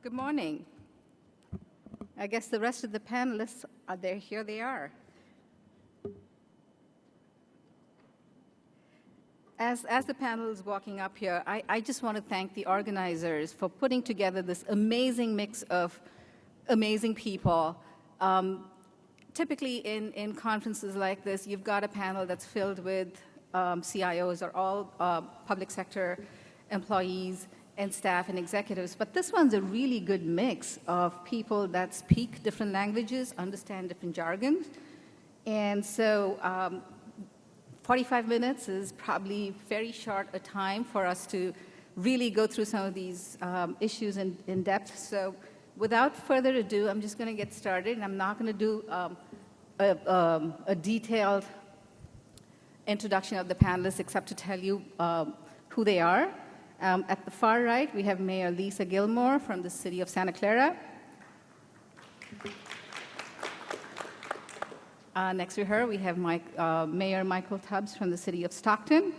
Good morning. I guess the rest of the panelists are there. Here they are. As the panel is walking up here, I just want to thank the organizers for putting together this amazing mix of amazing people. Typically in conferences like this, you've got a panel that's filled with CIOs or all public sector employees and staff and executives, but this one's a really good mix of people that speak different languages, understand different jargons, and so 45 minutes is probably very short a time for us to really go through some of these issues in depth. So without further ado, I'm just going to get started, and I'm not going to do a detailed introduction of the panelists except to tell you who they are. At the far right, we have Mayor Lisa Gilmore from the city of Santa Clara. Next to her, we have Mayor Michael Tubbs from the city of Stockton.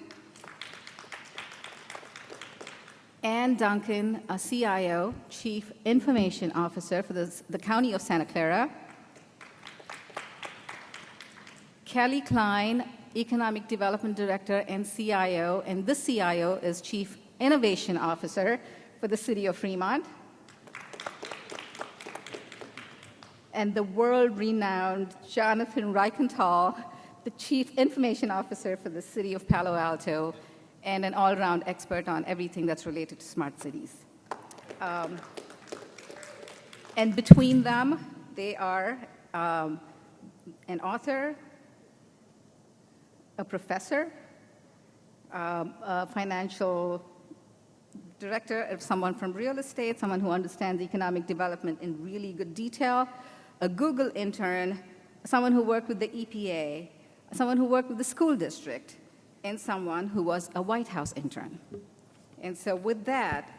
Ann Duncan, a CIO, Chief Information Officer for the County of Santa Clara. Kelly Klein, Economic Development Director and CIO, and this CIO is Chief Innovation Officer for the city of Fremont. And the world-renowned Jonathan Reichenthal, the Chief Information Officer for the city of Palo Alto, and an all-around expert on everything that's related to smart cities. And between them, they are an author, a professor, a financial director, someone from real estate, someone who understands economic development in really good detail, a Google intern, someone who worked with the EPA, someone who worked with the school district, and someone who was a White House intern. And so with that,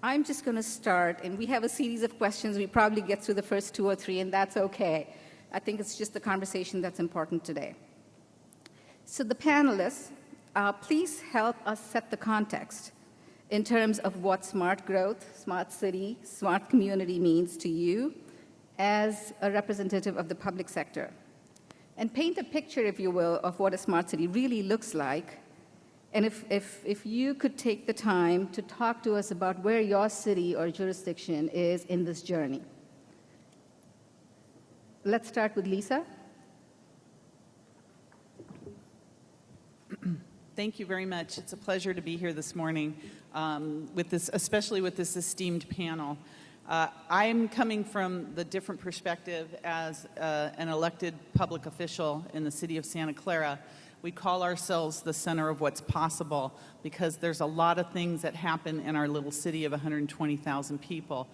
I'm just going to start, and we have a series of questions. We probably get through the first 2 or 3, and that's okay. I think it's just the conversation that's important today. So the panelists, please help us set the context in terms of what smart growth, smart city, smart community means to you as a representative of the public sector. And paint a picture, if you will, of what a smart city really looks like. And if you could take the time to talk to us about where your city or jurisdiction is in this journey. Let's start with Lisa. Thank you very much. It's a pleasure to be here this morning, especially with this esteemed panel. I'm coming from the different perspective as an elected public official in the city of Santa Clara. We call ourselves the center of what's possible because there's a lot of things that happen in our little city of 120,000 people.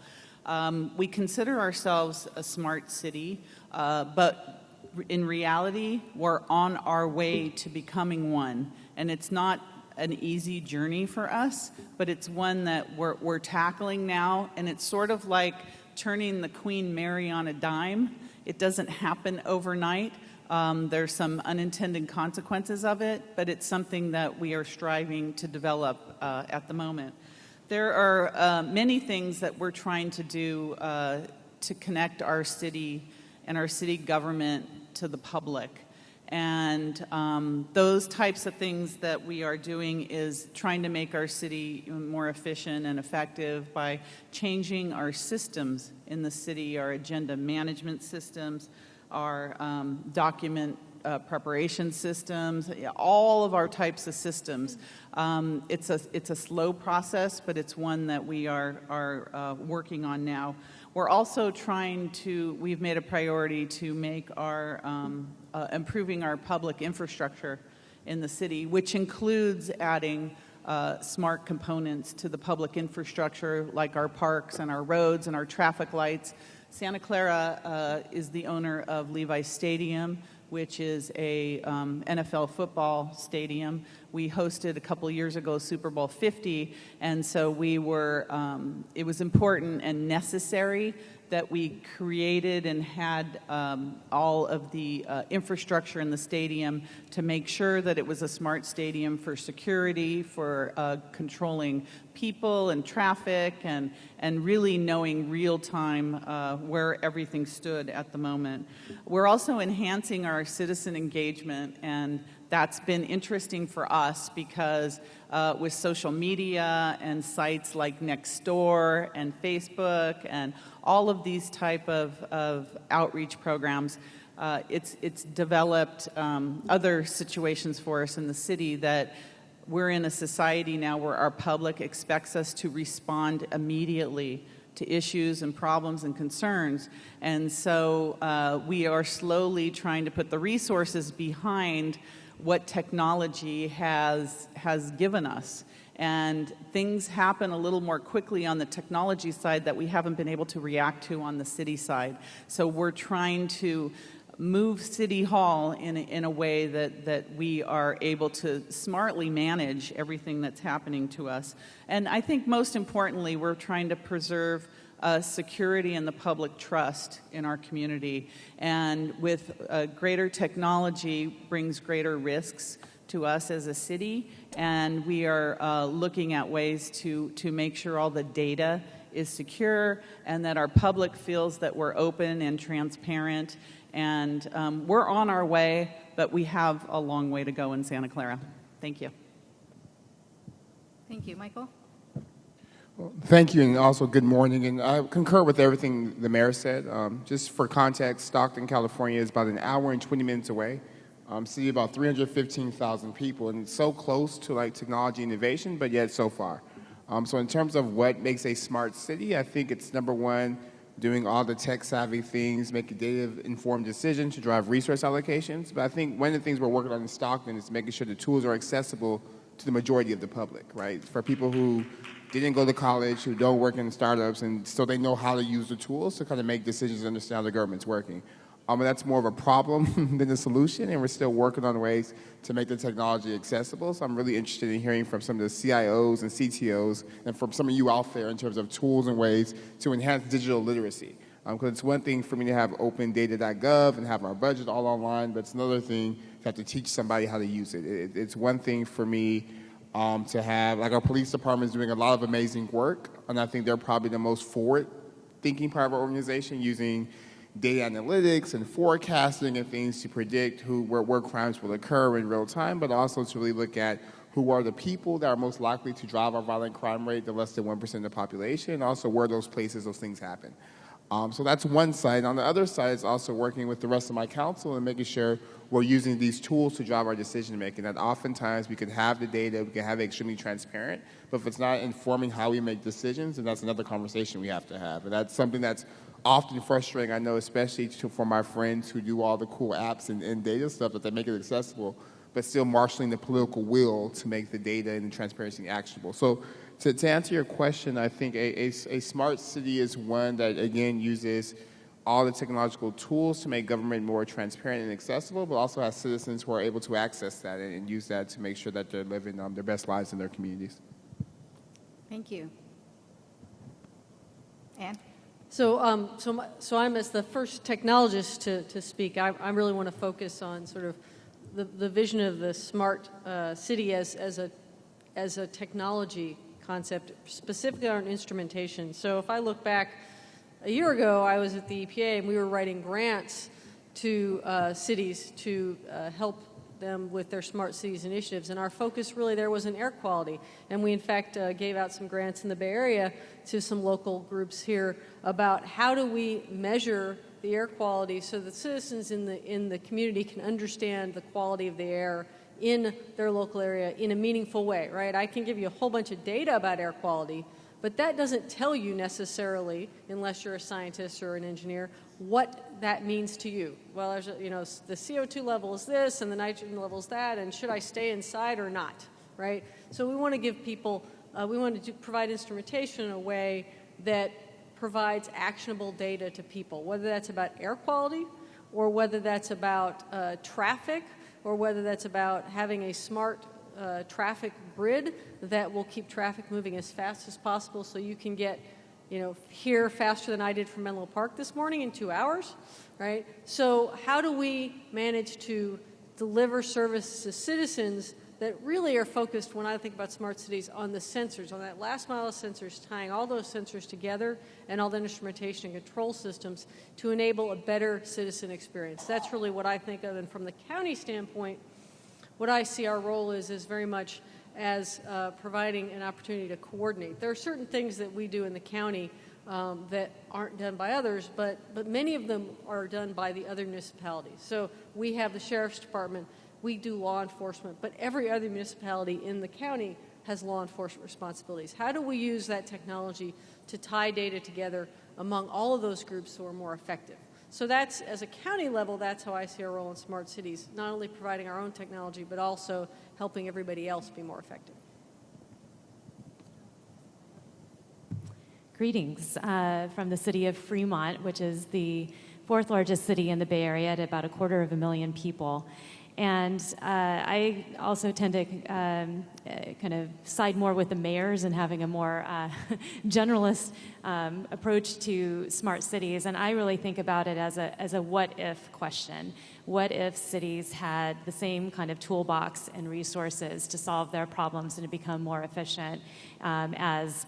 We consider ourselves a smart city, but in reality, we're on our way to becoming one. And it's not an easy journey for us, but it's one that we're tackling now, and it's sort of like turning the Queen Mary on a dime. It doesn't happen overnight. There's some unintended consequences of it, but it's something that we are striving to develop at the moment. There are many things that we're trying to do to connect our city and our city government to the public. And those types of things that we are doing is trying to make our city more efficient and effective by changing our systems in the city, our agenda management systems, our document preparation systems, all of our types of systems. It's a slow process, but it's one that we are working on now. We're also we've made a priority to make our improving our public infrastructure in the city, which includes adding smart components to the public infrastructure like our parks and our roads and our traffic lights. Santa Clara is the owner of Levi Stadium, which is a NFL football stadium. We hosted a couple years ago Super Bowl 50, and so it was important and necessary that we created and had all of the infrastructure in the stadium to make sure that it was a smart stadium for security, for controlling people and traffic, and really knowing real time where everything stood at the moment. We're also enhancing our citizen engagement, and that's been interesting for us because with social media and sites like Nextdoor and Facebook and all of these type of outreach programs, it's developed other situations for us in the city that we're in a society now where our public expects us to respond immediately to issues and problems and concerns. And so we are slowly trying to put the resources behind what technology has given us. And things happen a little more quickly on the technology side that we haven't been able to react to on the city side. So we're trying to move City Hall in a way that we are able to smartly manage everything that's happening to us. And I think most importantly, we're trying to preserve security and the public trust in our community. And with greater technology brings greater risks to us as a city, and we are looking at ways to make sure all the data is secure and that our public feels that we're open and transparent. And we're on our way, but we have a long way to go in Santa Clara. Thank you. Thank you. Michael? Well, thank you, and also good morning. And I concur with everything the mayor said. Just for context, Stockton, California is about an hour and 20 minutes away. City about 315,000 people, and it's so close to like technology innovation, but yet so far. So in terms of what makes a smart city, I think it's number one, doing all the tech-savvy things, making data-informed decisions to drive resource allocations. But I think one of the things we're working on in Stockton is making sure the tools are accessible to the majority of the public, right? For people who didn't go to college, who don't work in startups, and so they know how to use the tools to kind of make decisions and understand how the government's working. And that's more of a problem than a solution, and we're still working on ways to make the technology accessible. So I'm really interested in hearing from some of the CIOs and CTOs and from some of you out there in terms of tools and ways to enhance digital literacy. Because it's one thing for me to have opendata.gov and have our budget all online, but it's another thing to have to teach somebody how to use it. It's one thing for me to have, like our police department is doing a lot of amazing work, and I think they're probably the most forward-thinking part of our organization, using data analytics and forecasting and things to predict where crimes will occur in real time, but also to really look at who are the people that are most likely to drive our violent crime rate, the less than 1% of the population, and also where those places, those things happen. So that's one side. On the other side is also working with the rest of my council and making sure we're using these tools to drive our decision making. That oftentimes we could have the data, we can have it extremely transparent, but if it's not informing how we make decisions, then that's another conversation we have to have. And that's something that's often frustrating, I know, especially for my friends who do all the cool apps and data stuff, that they make it accessible, but still marshaling the political will to make the data and the transparency actionable. So to answer your question, I think a smart city is one that, again, uses all the technological tools to make government more transparent and accessible, but also has citizens who are able to access that and use that to make sure that they're living their best lives in their communities. Thank you. Anne? So I'm, as the first technologist to speak, I really want to focus on sort of the vision of the smart city as a technology concept, specifically on instrumentation. So if I look back a year ago, I was at the EPA and we were writing grants to cities to help them with their smart cities initiatives, and our focus really there was in air quality, and we in fact gave out some grants in the Bay Area to some local groups here about how do we measure the air quality so that citizens in the community can understand the quality of the air in their local area in a meaningful way, right? I can give you a whole bunch of data about air quality, but that doesn't tell you necessarily, unless you're a scientist or an engineer, what that means to you. Well, there's the CO2 level is this and the nitrogen level is that, and should I stay inside or not, right? So we want to give people, we want to provide instrumentation in a way that provides actionable data to people, whether that's about air quality or whether that's about traffic or whether that's about having a smart traffic grid that will keep traffic moving as fast as possible so you can get here faster than I did from Menlo Park this morning in 2 hours, right? So how do we manage to deliver service to citizens that really are focused, when I think about smart cities, on the sensors, on that last mile of sensors, tying all those sensors together and all the instrumentation and control systems to enable a better citizen experience. That's really what I think of. And from the county standpoint, what I see our role is very much as providing an opportunity to coordinate. There are certain things that we do in the county that aren't done by others, but many of them are done by the other municipalities. So we have the Sheriff's Department, we do law enforcement, but every other municipality in the county has law enforcement responsibilities. How do we use that technology to tie data together among all of those groups so we're more effective? So that's, as a county level, that's how I see our role in smart cities, not only providing our own technology, but also helping everybody else be more effective. Greetings from the city of Fremont, which is the fourth largest city in the Bay Area at about 250,000 people. And I also tend to kind of side more with the mayors and having a more generalist approach to smart cities. And I really think about it as a what-if question. What if cities had the same kind of toolbox and resources to solve their problems and to become more efficient as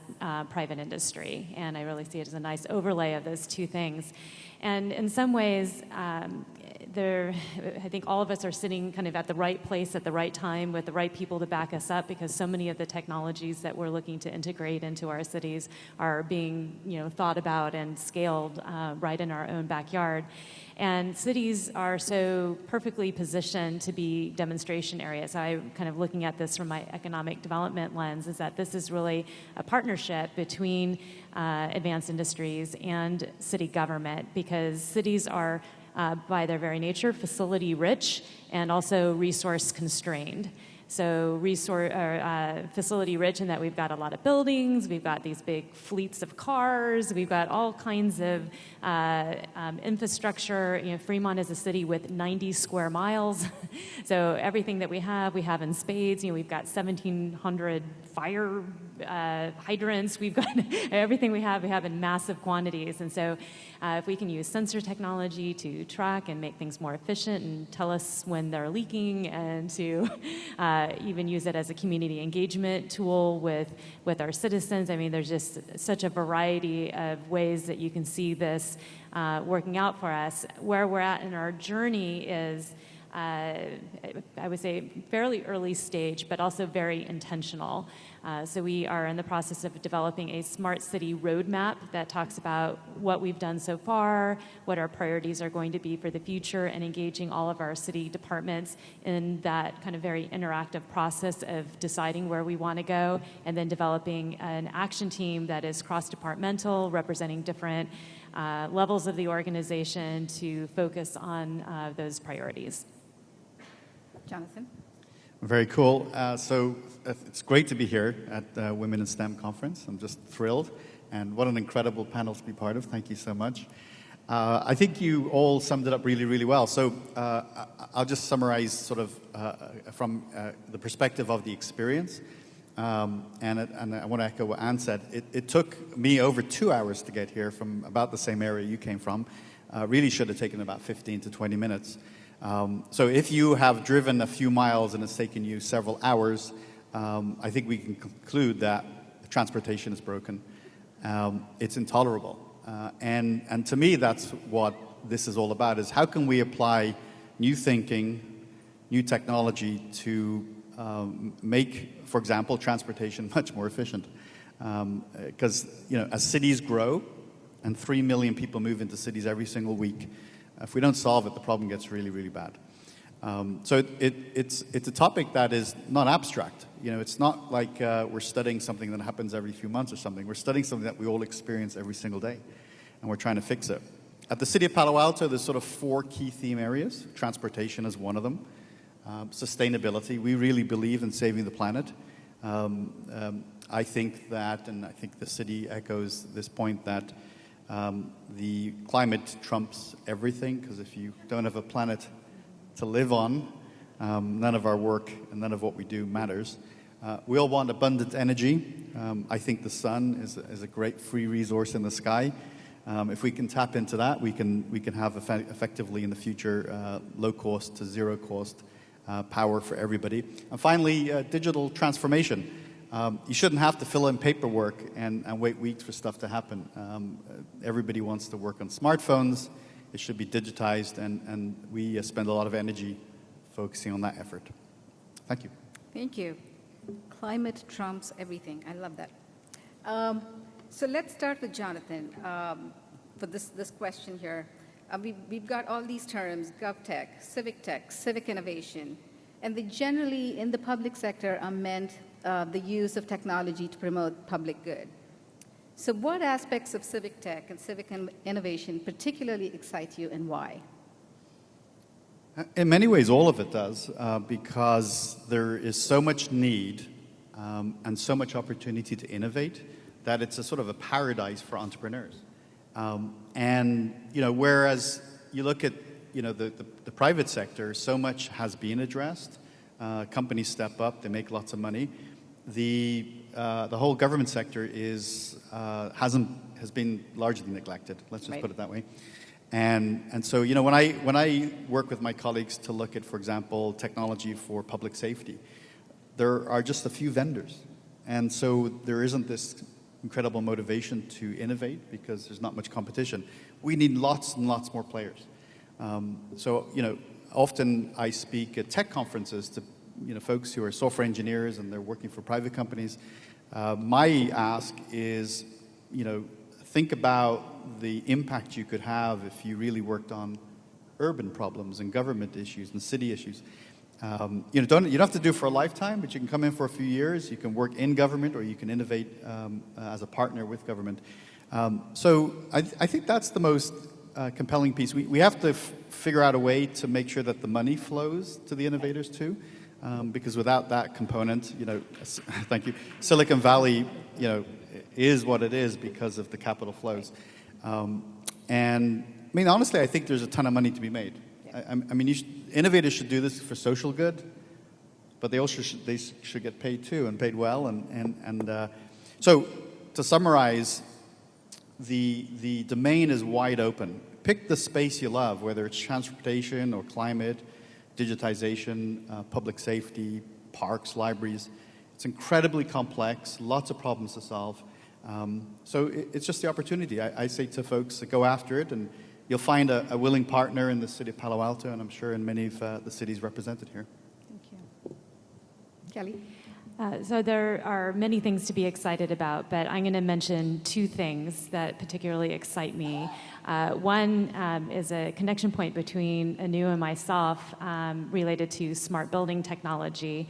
private industry? And I really see it as a nice overlay of those two things. And in some ways, I think all of us are sitting kind of at the right place at the right time with the right people to back us up, because so many of the technologies that we're looking to integrate into our cities are being, thought about and scaled right in our own backyard. And cities are so perfectly positioned to be demonstration areas. I'm kind of looking at this from my economic development lens, is that this is really a partnership between advanced industries and city government, because cities are by their very nature, facility rich and also resource constrained. So facility rich in that we've got a lot of buildings, we've got these big fleets of cars, we've got all kinds of infrastructure. Fremont is a city with 90 square miles. So everything that we have in spades. We've got 1,700 fire hydrants. We've got everything we have in massive quantities. And so if we can use sensor technology to track and make things more efficient and tell us when they're leaking, and to even use it as a community engagement tool with our citizens. I mean, there's just such a variety of ways that you can see this working out for us. Where we're at in our journey is, I would say, fairly early stage, but also very intentional. So we are in the process of developing a smart city roadmap that talks about what we've done so far, what our priorities are going to be for the future, and engaging all of our city departments in that kind of very interactive process of deciding where we want to go, and then developing an action team that is cross-departmental, representing different levels of the organization to focus on those priorities. Jonathan? Very cool. So it's great to be here at the Women in STEM conference. I'm just thrilled. And what an incredible panel to be part of. Thank you so much. I think you all summed it up really, really well. So I'll just summarize sort of from the perspective of the experience. And I want to echo what Anne said. It took me over 2 hours to get here from about the same area you came from. Really should have taken about 15 to 20 minutes. So if you have driven a few miles and it's taken you several hours, I think we can conclude that transportation is broken. It's intolerable. And to me, that's what this is all about, is how can we apply new thinking, new technology to make, for example, transportation much more efficient. Because, as cities grow and 3 million people move into cities every single week, if we don't solve it, the problem gets really, really bad. So it's a topic that is not abstract. It's not like we're studying something that happens every few months or something. We're studying something that we all experience every single day, and we're trying to fix it. At the City of Palo Alto, there's sort of 4 key theme areas. Transportation is one of them. Sustainability. We really believe in saving the planet. I think that, and I think the city echoes this point, that the climate trumps everything, because if you don't have a planet to live on, none of our work and none of what we do matters. We all want abundant energy. I think the sun is a great free resource in the sky. If we can tap into that, we can have effectively in the future low cost to zero cost power for everybody. And finally, digital transformation. You shouldn't have to fill in paperwork and wait weeks for stuff to happen. Everybody wants to work on smartphones. It should be digitized, and we spend a lot of energy focusing on that effort. Thank you. Thank you. Climate trumps everything. I love that. So let's start with Jonathan for this question here. We've got all these terms, GovTech, civic innovation, and they generally, in the public sector, are meant the use of technology to promote public good. So what aspects of civic tech and civic innovation particularly excite you, and why? In many ways, all of it does, because there is so much need and so much opportunity to innovate that it's a sort of a paradise for entrepreneurs. And whereas you look at the private sector, so much has been addressed. Companies step up, they make lots of money. The whole government sector has been largely neglected. Let's just put it that way. And so when I work with my colleagues to look at, for example, technology for public safety, there are just a few vendors, and so there isn't this incredible motivation to innovate because there's not much competition. We need lots and lots more players. Often I speak at tech conferences to folks who are software engineers and they're working for private companies. My ask is, think about the impact you could have if you really worked on urban problems and government issues and city issues. You don't have to do it for a lifetime, but you can come in for a few years. You can work in government, or you can innovate as a partner with government. So I think that's the most compelling piece. We have to figure out a way to make sure that the money flows to the innovators too, because without that component, thank you, Silicon Valley, is what it is because of the capital flows. And I mean, honestly, I think there's a ton of money to be made. I mean, innovators should do this for social good, but they also should get paid too, and paid well. So to summarize, the domain is wide open. Pick the space you love, whether it's transportation or climate, digitization, public safety, parks, libraries. It's incredibly complex, lots of problems to solve. So it's just the opportunity. I say to folks to go after it, and you'll find a willing partner in the city of Palo Alto, and I'm sure in many of the cities represented here. Thank you. Kelly? So there are many things to be excited about, but I'm going to mention two things that particularly excite me. One is a connection point between Anu and myself related to smart building technology.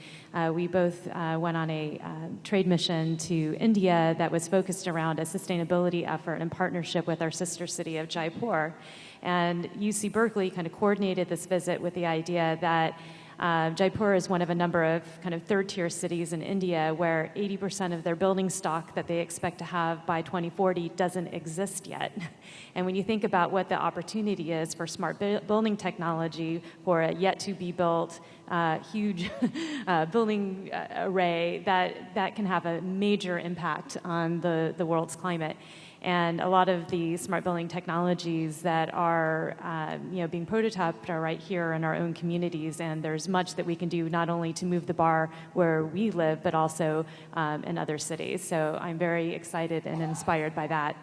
We both went on a trade mission to India that was focused around a sustainability effort in partnership with our sister city of Jaipur. And UC Berkeley kind of coordinated this visit with the idea that Jaipur is one of a number of kind of third-tier cities in India where 80% of their building stock that they expect to have by 2040 doesn't exist yet. And when you think about what the opportunity is for smart building technology for a yet-to-be-built huge building array, that can have a major impact on the world's climate. And a lot of the smart building technologies that are being prototyped are right here in our own communities, and there's much that we can do not only to move the bar where we live, but also in other cities. So I'm very excited and inspired by that.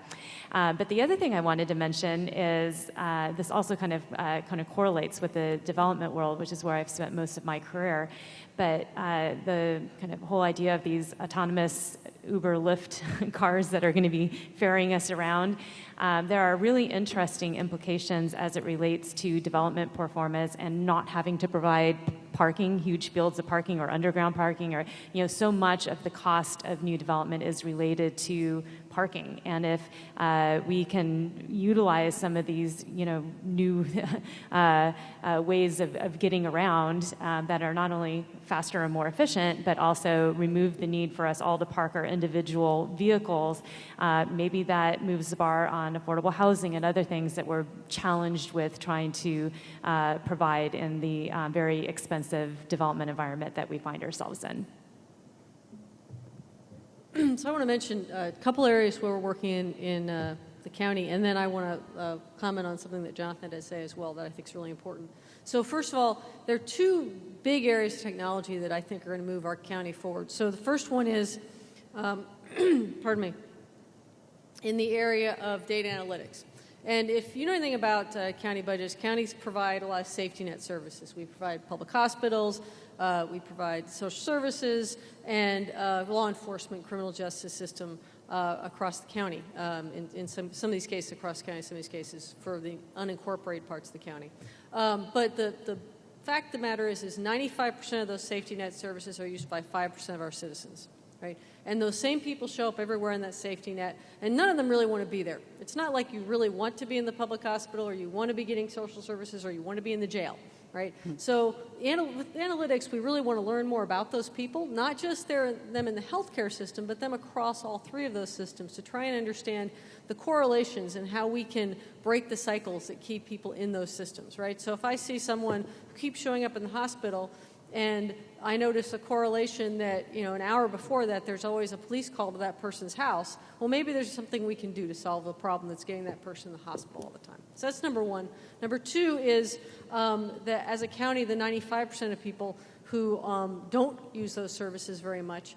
But the other thing I wanted to mention is this also kind of correlates with the development world, which is where I've spent most of my career. But the kind of whole idea of these autonomous Uber, Lyft cars that are going to be ferrying us around, there are really interesting implications as it relates to development performance and not having to provide parking, huge fields of parking or underground parking, or so much of the cost of new development is related to parking. And if we can utilize some of these new ways of getting around that are not only faster and more efficient, but also remove the need for us all to park our individual vehicles, maybe that moves the bar on affordable housing and other things that we're challenged with trying to provide in the very expensive development environment that we find ourselves in. So I want to mention a couple areas where we're working in the county, and then I want to comment on something that Jonathan had to say as well that I think is really important. So first of all, there are two big areas of technology that I think are going to move our county forward. So the first one is, pardon me, in the area of data analytics. And if you know anything about county budgets, counties provide a lot of safety net services. We provide public hospitals, we provide social services, and law enforcement, criminal justice system across the county. In some of these cases across the county, some of these cases for the unincorporated parts of the county. But the fact of the matter is 95% of those safety net services are used by 5% of our citizens. Right? And those same people show up everywhere in that safety net, and none of them really want to be there. It's not like you really want to be in the public hospital, or you want to be getting social services, or you want to be in the jail, right? So with analytics, we really want to learn more about those people, not just them in the healthcare system, but them across all three of those systems to try and understand the correlations and how we can break the cycles that keep people in those systems, right? So if I see someone who keeps showing up in the hospital, and I notice a correlation that, an hour before that, there's always a police call to that person's house. Well, maybe there's something we can do to solve the problem that's getting that person in the hospital all the time. So that's number one. Number two is that as a county, the 95% of people who don't use those services very much,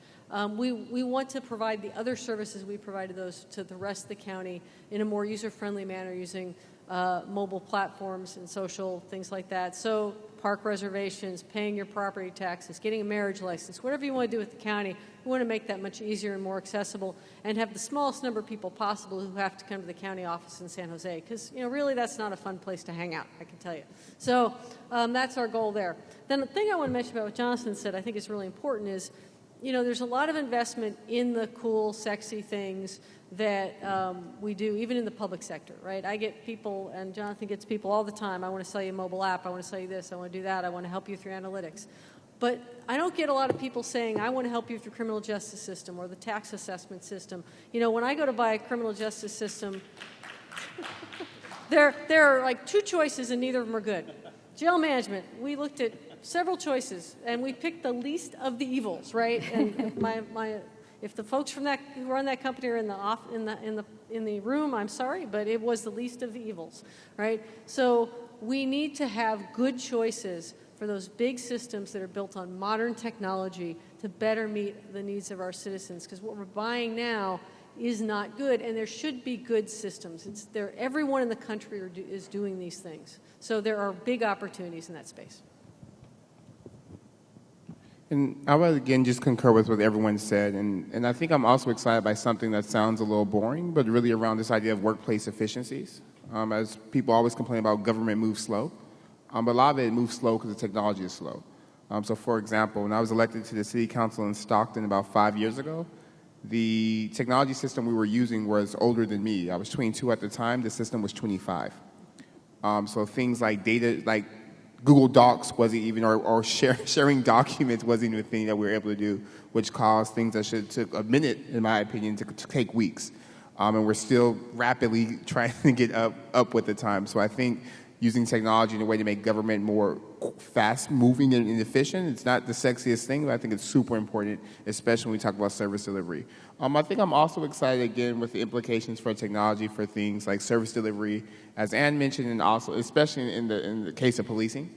we want to provide the other services we provide to the rest of the county in a more user-friendly manner using mobile platforms and social things like that. So park reservations, paying your property taxes, getting a marriage license, whatever you want to do with the county, we want to make that much easier and more accessible and have the smallest number of people possible who have to come to the county office in San Jose because, really that's not a fun place to hang out, I can tell you. So that's our goal there. Then the thing I want to mention about what Jonathan said I think is really important is, there's a lot of investment in the cool, sexy things that we do, even in the public sector, right? I get people, and Jonathan gets people all the time, I want to sell you a mobile app, I want to sell you this, I want to do that, I want to help you through analytics. But I don't get a lot of people saying, I want to help you through criminal justice system or the tax assessment system. When I go to buy a criminal justice system, there are like two choices and neither of them are good. Jail management, we looked at several choices and we picked the least of the evils, right? And if the folks who run that company are in the room, I'm sorry, but it was the least of the evils, right? So we need to have good choices for those big systems that are built on modern technology to better meet the needs of our citizens. Because what we're buying now is not good, and there should be good systems. Everyone in the country is doing these things. So there are big opportunities in that space. And I would again just concur with what everyone said, and I think I'm also excited by something that sounds a little boring, but really around this idea of workplace efficiencies. As people always complain about government moves slow, but a lot of it moves slow because the technology is slow. So for example, when I was elected to the city council in Stockton about 5 years ago, the technology system we were using was older than me. I was 22 at the time, the system was 25. So things like data, like Google Docs wasn't even, or sharing documents wasn't even a thing that we were able to do, which caused things that should have took a minute, in my opinion, to take weeks. And we're still rapidly trying to get up with the time. So I think using technology in a way to make government more fast-moving and efficient, it's not the sexiest thing, but I think it's super important, especially when we talk about service delivery. I think I'm also excited, again, with the implications for technology for things like service delivery, as Ann mentioned, and also especially in the case of policing.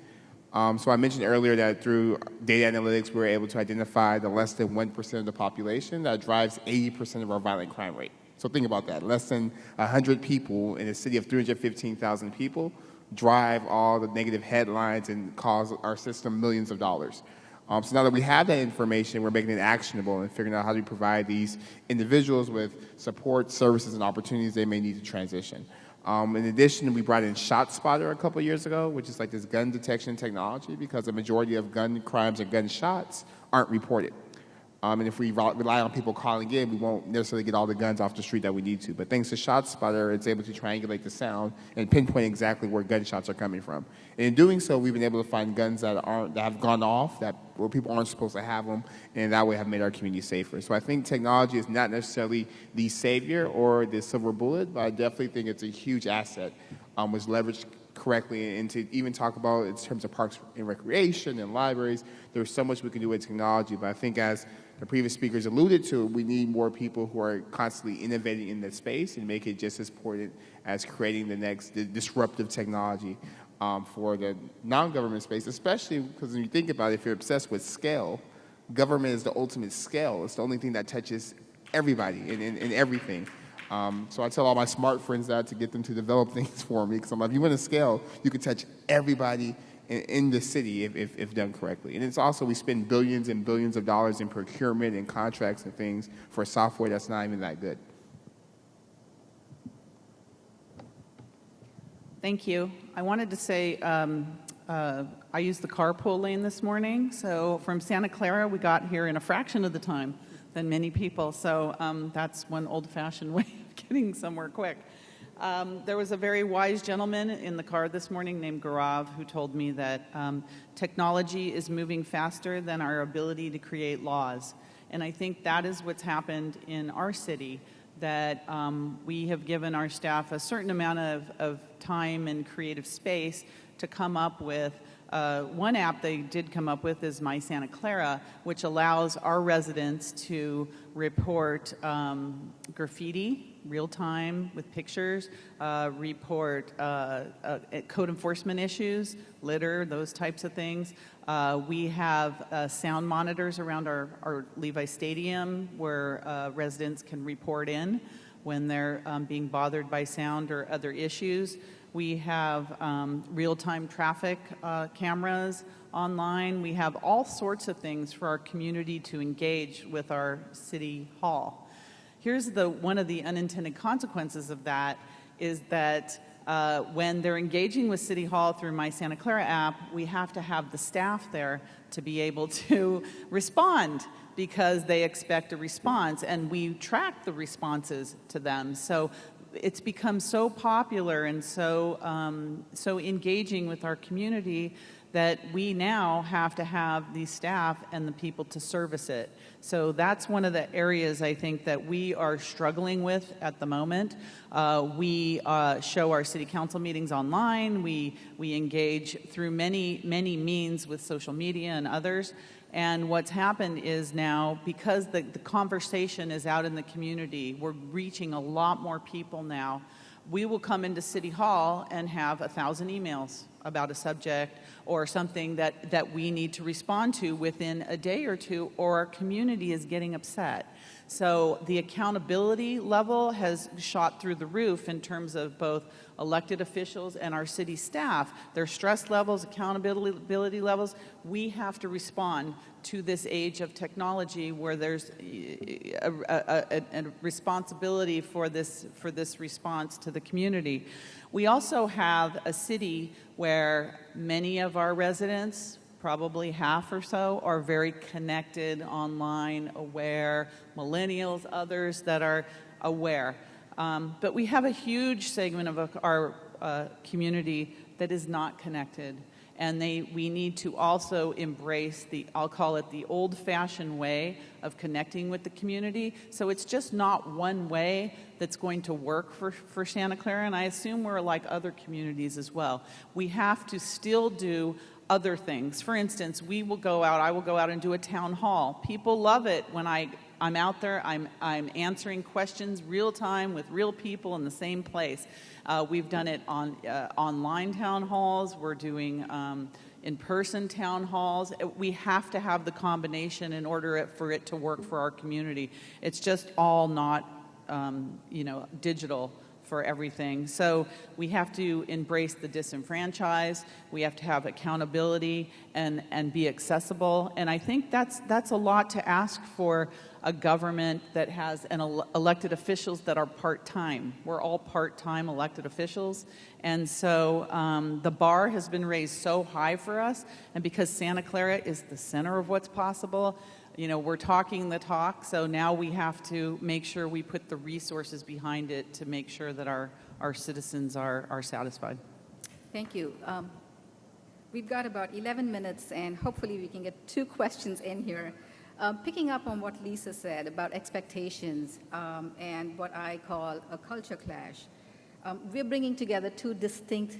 So I mentioned earlier that through data analytics, we were able to identify the less than 1% of the population that drives 80% of our violent crime rate. So think about that. Less than 100 people in a city of 315,000 people drive all the negative headlines and cause our system millions of dollars. So now that we have that information, we're making it actionable and figuring out how to provide these individuals with support, services, and opportunities they may need to transition. In addition, we brought in ShotSpotter a couple years ago, which is like this gun detection technology, because the majority of gun crimes and gunshots aren't reported. And if we rely on people calling in, we won't necessarily get all the guns off the street that we need to. But thanks to ShotSpotter, it's able to triangulate the sound and pinpoint exactly where gunshots are coming from. And in doing so, we've been able to find guns that have gone off, where people aren't supposed to have them, and that way have made our community safer. So I think technology is not necessarily the savior or the silver bullet, but I definitely think it's a huge asset, was leveraged correctly, and to even talk about in terms of parks and recreation and libraries, there's so much we can do with technology. But I think as the previous speakers alluded to, we need more people who are constantly innovating in that space and make it just as important as creating the next disruptive technology for the non-government space, especially because when you think about it, if you're obsessed with scale, government is the ultimate scale. It's the only thing that touches everybody and everything. So I tell all my smart friends that to get them to develop things for me, because I'm like, if you want to scale, you can touch everybody in the city if done correctly. And it's also, we spend billions and billions of dollars in procurement and contracts and things for software that's not even that good. Thank you. I wanted to say I used the carpool lane this morning. So from Santa Clara, we got here in a fraction of the time than many people. So that's one old-fashioned way of getting somewhere quick. There was a very wise gentleman in the car this morning named Gaurav who told me that technology is moving faster than our ability to create laws. And I think that is what's happened in our city, that we have given our staff a certain amount of time and creative space to come up with. One app they did come up with is My Santa Clara, which allows our residents to report graffiti real time with pictures, report code enforcement issues, litter, those types of things. We have sound monitors around our Levi Stadium where residents can report in when they're being bothered by sound or other issues. We have real-time traffic cameras online. We have all sorts of things for our community to engage with our city hall. Here's one of the unintended consequences of that is that when they're engaging with City Hall through My Santa Clara app, we have to have the staff there to be able to respond because they expect a response, and we track the responses to them. So it's become so popular and so engaging with our community that we now have to have the staff and the people to service it. So that's one of the areas I think that we are struggling with at the moment. We show our city council meetings online. We engage through many means with social media and others. And what's happened is now, because the conversation is out in the community, we're reaching a lot more people now. We will come into City Hall and have 1,000 emails about a subject or something that we need to respond to within a day or two, or our community is getting upset. So the accountability level has shot through the roof in terms of both elected officials and our city staff. Their stress levels, accountability levels, we have to respond to this age of technology where there's a responsibility for this response to the community. We also have a city where many of our residents, probably half or so, are very connected, online, aware, millennials, others that are aware. But we have a huge segment of our community that is not connected. And we need to also embrace I'll call it the old-fashioned way of connecting with the community. So it's just not one way that's going to work for Santa Clara, and I assume we're like other communities as well. We have to still do other things. For instance, I will go out and do a town hall. People love it when I'm out there, I'm answering questions real time with real people in the same place. We've done it on online town halls. We're doing in-person town halls. We have to have the combination in order for it to work for our community. It's just all not, digital for everything. So we have to embrace the disenfranchised. We have to have accountability and be accessible. And I think that's a lot to ask for a government that has elected officials that are part-time. We're all part-time elected officials. And so the bar has been raised so high for us. And because Santa Clara is the center of what's possible, we're talking the talk. So now we have to make sure we put the resources behind it to make sure that our citizens are satisfied. Thank you. We've got about 11 minutes, and hopefully we can get 2 questions in here. Picking up on what Lisa said about expectations and what I call a culture clash, we're bringing together 2 distinct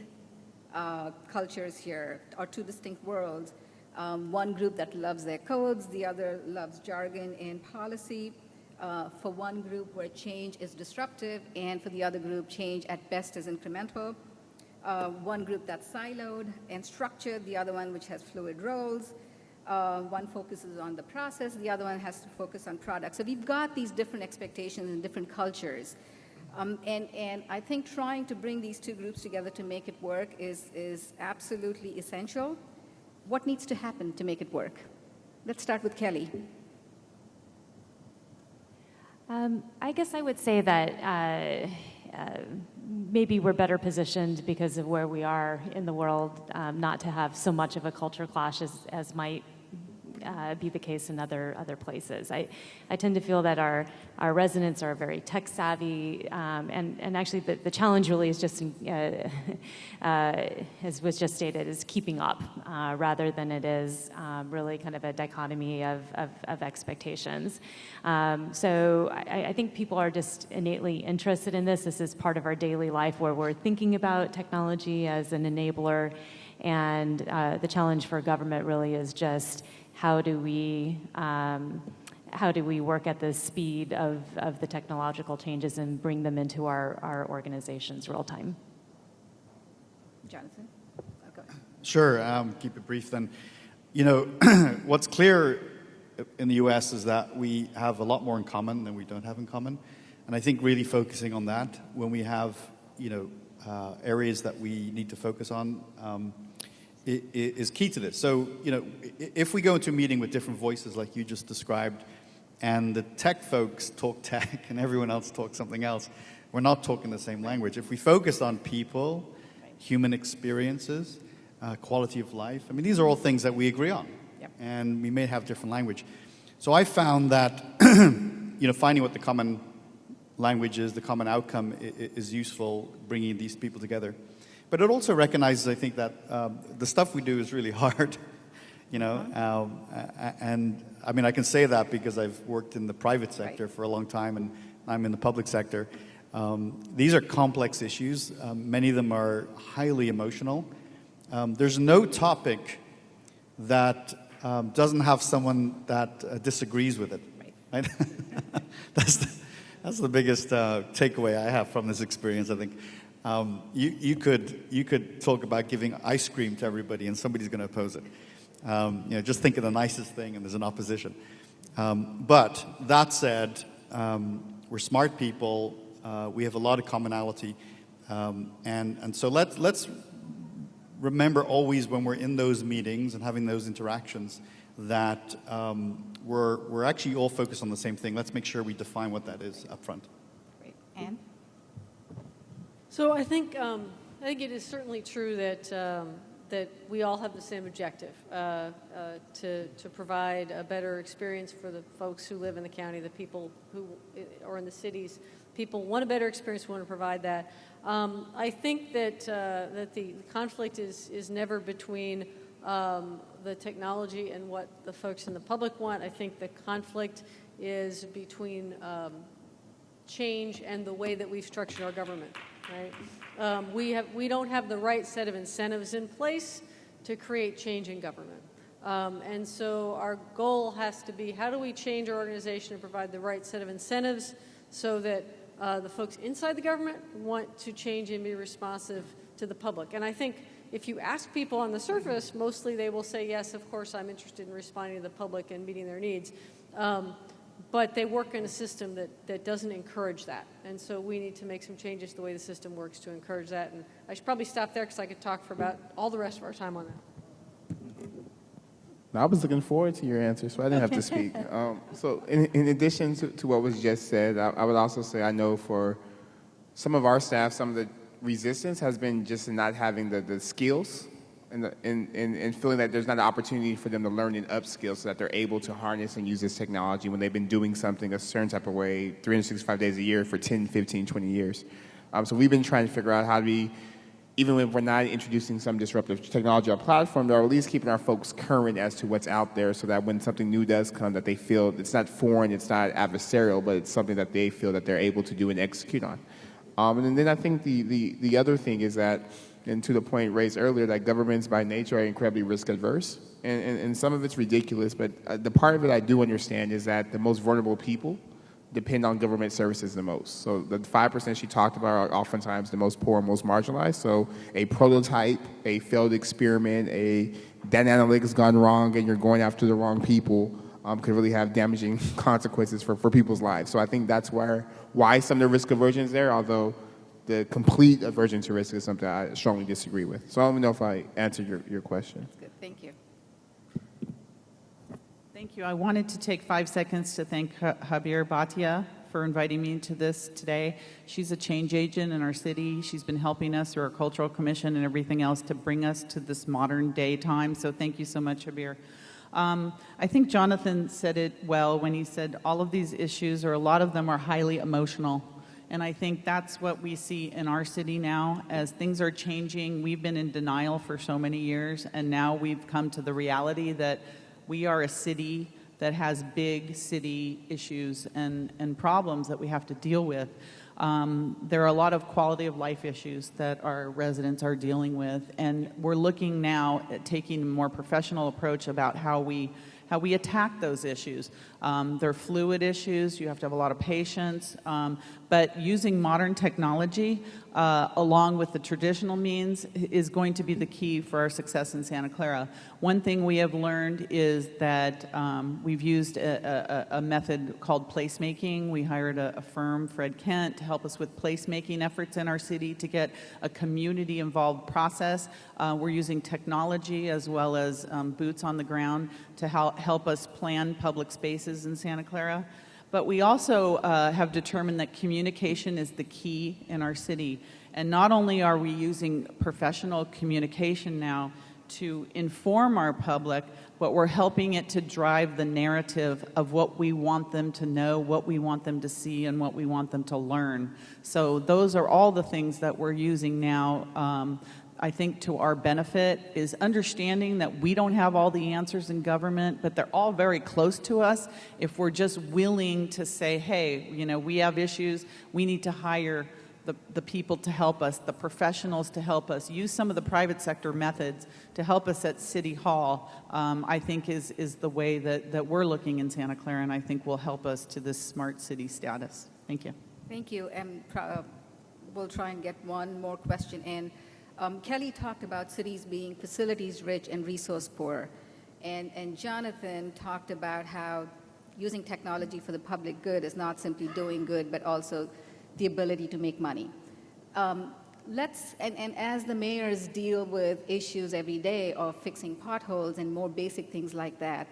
cultures here, or 2 distinct worlds. One group that loves their codes, the other loves jargon and policy. For one group where change is disruptive, and for the other group, change at best is incremental. One group that's siloed and structured, the other one which has fluid roles. One focuses on the process, the other one has to focus on product. So we've got these different expectations and different cultures. And I think trying to bring these two groups together to make it work is absolutely essential. What needs to happen to make it work? Let's start with Kelly. I guess I would say that maybe we're better positioned because of where we are in the world, not to have so much of a culture clash as might be the case in other places. I tend to feel that our residents are very tech savvy, and actually the challenge really is just, as was just stated, is keeping up rather than it is really kind of a dichotomy of expectations. So I think people are just innately interested in this. This is part of our daily life where we're thinking about technology as an enabler, and the challenge for government really is just how do we work at the speed of the technological changes and bring them into our organizations real time? Jonathan? Okay. Sure, keep it brief then. You know, what's clear in the US is that we have a lot more in common than we don't have in common. And I think really focusing on that when we have, areas that we need to focus on, is key to this. So, if we go into a meeting with different voices like you just described, and the tech folks talk tech and everyone else talks something else, we're not talking the same language. If we focus on people, human experiences, quality of life, I mean, these are all things that we agree on. Yep. And we may have different language. So I found that, finding what the common language is, the common outcome is useful, bringing these people together. But it also recognizes, I think, that the stuff we do is really hard, and I mean, I can say that because I've worked in the private sector for a long time, and I'm in the public sector. These are complex issues. Many of them are highly emotional. There's no topic that doesn't have someone that disagrees with it. Right? That's the biggest takeaway I have from this experience, I think. You could talk about giving ice cream to everybody and somebody's going to oppose it. Just think of the nicest thing and there's an opposition. But that said, we're smart people. We have a lot of commonality. And so let's remember always when we're in those meetings and having those interactions that we're actually all focused on the same thing. Let's make sure we define what that is up front. Great. Anne? So I think it is certainly true that we all have the same objective, to provide a better experience for the folks who live in the county, the people who are in the cities. People want a better experience, want to provide that. I think that the conflict is never between the technology and what the folks in the public want. I think the conflict is between change and the way that we've structured our government. Right? We don't have the right set of incentives in place to create change in government. And so our goal has to be, how do we change our organization and provide the right set of incentives so that the folks inside the government want to change and be responsive to the public. And I think if you ask people on the surface, mostly they will say, yes, of course, I'm interested in responding to the public and meeting their needs. But they work in a system that doesn't encourage that. And so we need to make some changes to the way the system works to encourage that. And I should probably stop there because I could talk for about all the rest of our time on that. I was looking forward to your answer, so I didn't have to speak. So in addition to what was just said, I would also say I know for some of our staff, some of the resistance has been just in not having the skills and feeling that there's not an opportunity for them to learn and upskill so that they're able to harness and use this technology when they've been doing something a certain type of way 365 days a year for 10, 15, 20 years. So we've been trying to figure out how to be, even when we're not introducing some disruptive technology or platform, or at least keeping our folks current as to what's out there so that when something new does come, that they feel it's not foreign, it's not adversarial, but it's something that they feel that they're able to do and execute on. And then I think the other thing is that, and to the point raised earlier that governments by nature are incredibly risk adverse. And some of it's ridiculous, but the part of it I do understand is that the most vulnerable people depend on government services the most. So the 5% she talked about are oftentimes the most poor and most marginalized. So a prototype, a failed experiment, a data analytics gone wrong and you're going after the wrong people could really have damaging consequences for people's lives. So I think that's why some of the risk aversion is there, although the complete aversion to risk is something I strongly disagree with. So I don't know if I answered your question. That's good. Thank you. Thank you. I wanted to take 5 seconds to thank Javier Batia for inviting me to this today. She's a change agent in our city. She's been helping us through our cultural commission and everything else to bring us to this modern day time. So thank you so much, Javier. I think Jonathan said it well when he said all of these issues, or a lot of them, are highly emotional. And I think that's what we see in our city now. As things are changing, we've been in denial for so many years, and now we've come to the reality that we are a city that has big city issues and problems that we have to deal with. There are a lot of quality of life issues that our residents are dealing with, and we're looking now at taking a more professional approach about how we attack those issues. They're fluid issues. You have to have a lot of patience. But using modern technology along with the traditional means is going to be the key for our success in Santa Clara. One thing we have learned is that we've used a method called placemaking. We hired a firm, Fred Kent, to help us with placemaking efforts in our city to get a community-involved process. We're using technology as well as boots on the ground to help us plan public spaces in Santa Clara. But we also have determined that communication is the key in our city. And not only are we using professional communication now to inform our public, but we're helping it to drive the narrative of what we want them to know, what we want them to see, and what we want them to learn. So those are all the things that we're using now. I think to our benefit is understanding that we don't have all the answers in government, but they're all very close to us if we're just willing to say, hey, you know, we have issues, we need to hire the people to help us, the professionals to help us, use some of the private sector methods to help us at City Hall, I think is the way that we're looking in Santa Clara, and I think will help us to this smart city status. Thank you. Thank you. And we'll try and get one more question in. Kelly talked about cities being facilities rich and resource poor. And Jonathan talked about how using technology for the public good is not simply doing good, but also the ability to make money. And as the mayors deal with issues every day of fixing potholes and more basic things like that,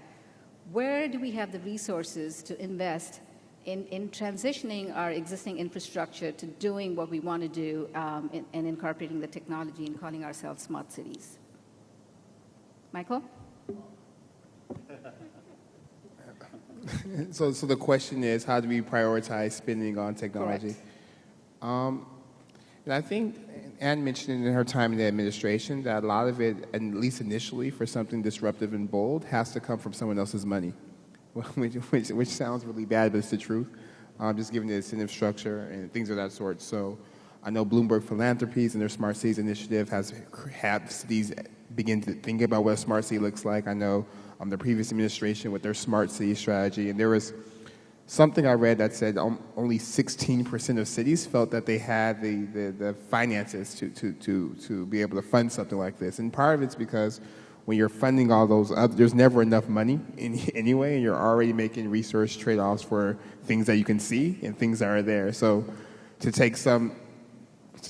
where do we have the resources to invest in transitioning our existing infrastructure to doing what we want to do and incorporating the technology and calling ourselves smart cities? Michael? So the question is, how do we prioritize spending on technology? Correct. And I think Ann mentioned in her time in the administration that a lot of it, at least initially, for something disruptive and bold, has to come from someone else's money, which sounds really bad, but it's the truth, just given the incentive structure and things of that sort. So I know Bloomberg Philanthropies and their Smart Cities initiative has had cities begin to think about what a smart city looks like. I know the previous administration with their smart city strategy, and there was something I read that said only 16% of cities felt that they had the finances to be able to fund something like this. And part of it's because when you're funding all those there's never enough money anyway, and you're already making resource trade-offs for things that you can see and things that are there. So to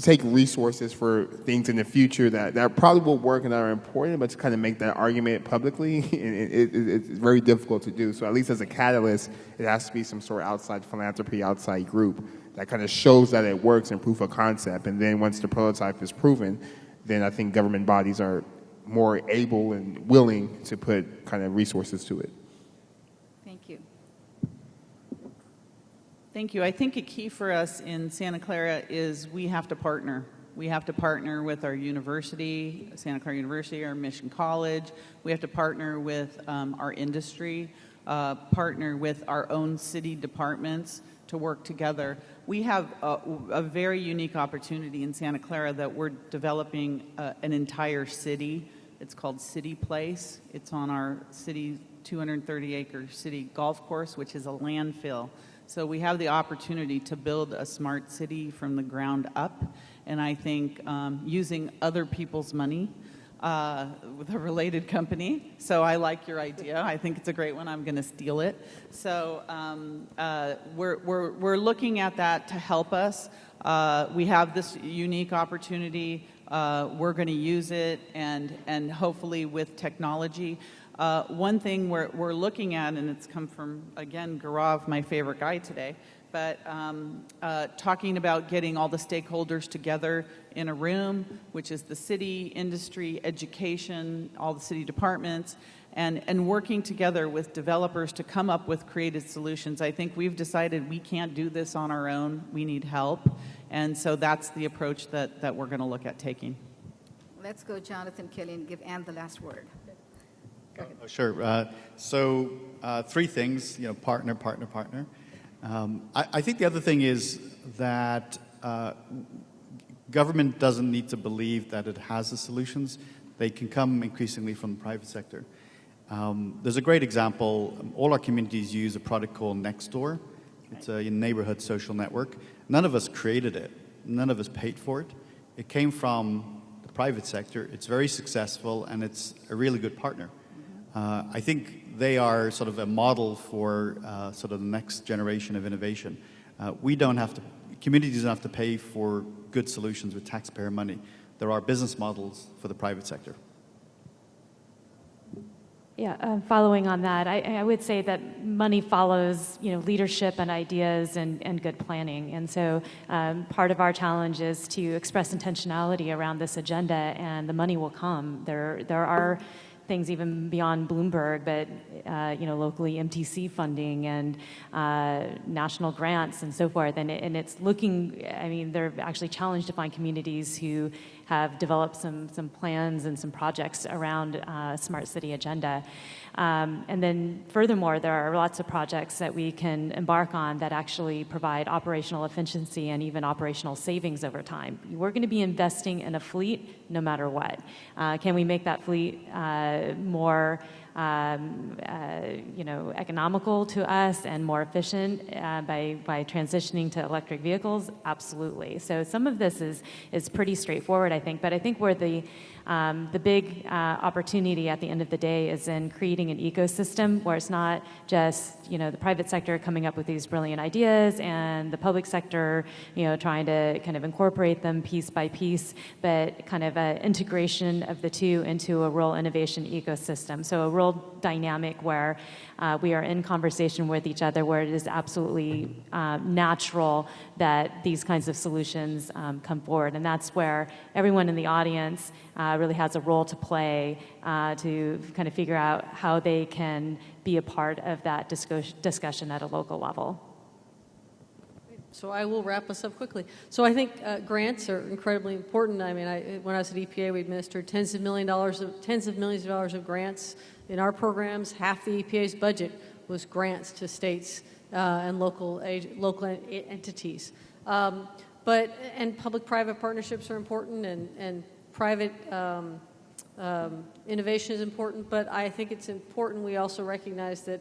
take resources for things in the future that probably will work and that are important, but to kind of make that argument publicly, it's very difficult to do. So at least as a catalyst, it has to be some sort of outside philanthropy, outside group that kind of shows that it works in proof of concept. And then once the prototype is proven, then I think government bodies are more able and willing to put kind of resources to it. Thank you. Thank you. I think a key for us in Santa Clara is we have to partner. We have to partner with our university, Santa Clara University, our Mission College. We have to partner with our industry. partner with our own city departments to work together. We have a very unique opportunity in Santa Clara that we're developing an entire city. It's called City Place. It's on our city 230-acre city golf course, which is a landfill. So we have the opportunity to build a smart city from the ground up, and I think using other people's money with a related company. So I like your idea. I think it's a great one. I'm going to steal it. So we're looking at that to help us. We have this unique opportunity. We're going to use it, and hopefully with technology. One thing we're looking at, and it's come from, again, Gaurav, my favorite guy today, but talking about getting all the stakeholders together in a room, which is the city, industry, education, all the city departments, and working together with developers to come up with creative solutions. I think we've decided we can't do this on our own. We need help. And so that's the approach that we're going to look at taking. Let's go, Jonathan Kelly, and give Anne the last word. Sure. So three things, partner, partner, partner. I think the other thing is that government doesn't need to believe that it has the solutions. They can come increasingly from the private sector. There's a great example. All our communities use a product called Nextdoor. It's a neighborhood social network. None of us created it. None of us paid for it. It came from the private sector. It's very successful, and it's a really good partner. I think they are sort of a model for sort of the next generation of innovation. Communities don't have to pay for good solutions with taxpayer money. There are business models for the private sector. Yeah, following on that, I would say that money follows, leadership and ideas and good planning. And so part of our challenge is to express intentionality around this agenda, and the money will come. There are things even beyond Bloomberg, but locally MTC funding and national grants and so forth. And it's looking, they're actually challenged to find communities who have developed some plans and some projects around a smart city agenda. And then furthermore, there are lots of projects that we can embark on that actually provide operational efficiency and even operational savings over time. We're going to be investing in a fleet no matter what. Can we make that fleet more economical to us and more efficient by transitioning to electric vehicles? Absolutely. So some of this is pretty straightforward, I think. But I think where the big opportunity at the end of the day is in creating an ecosystem where it's not just the private sector coming up with these brilliant ideas and the public sector trying to kind of incorporate them piece by piece, but kind of an integration of the two into a real innovation ecosystem. So a real dynamic where we are in conversation with each other, where it is absolutely natural that these kinds of solutions come forward. And that's where everyone in the audience really has a role to play to kind of figure out how they can be a part of that discussion at a local level. So I will wrap us up quickly. So I think grants are incredibly important. When I was at EPA, we administered tens of millions of dollars of grants in our programs. Half the EPA's budget was grants to states and local entities. And public-private partnerships are important, and private innovation is important. But I think it's important we also recognize that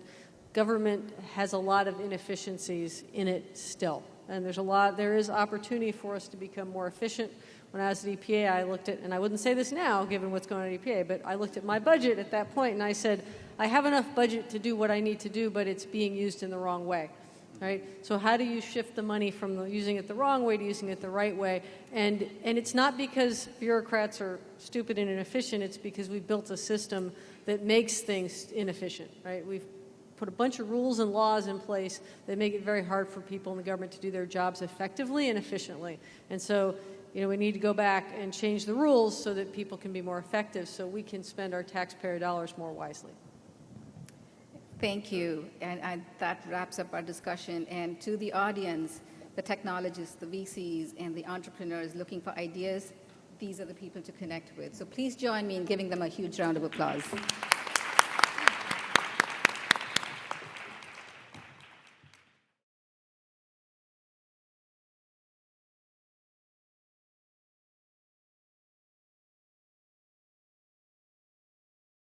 government has a lot of inefficiencies in it still. And there is opportunity for us to become more efficient. When I was at EPA, I looked at, and I wouldn't say this now given what's going on at EPA, but I looked at my budget at that point and I said, I have enough budget to do what I need to do, but it's being used in the wrong way. Right? So how do you shift the money from using it the wrong way to using it the right way? And it's not because bureaucrats are stupid and inefficient, it's because we built a system that makes things inefficient, right? We've put a bunch of rules and laws in place that make it very hard for people in the government to do their jobs effectively and efficiently. And so, we need to go back and change the rules so that people can be more effective, so we can spend our taxpayer dollars more wisely. Thank you. And that wraps up our discussion. And to the audience, the technologists, the VCs, and the entrepreneurs looking for ideas, these are the people to connect with. So please join me in giving them a huge round of applause.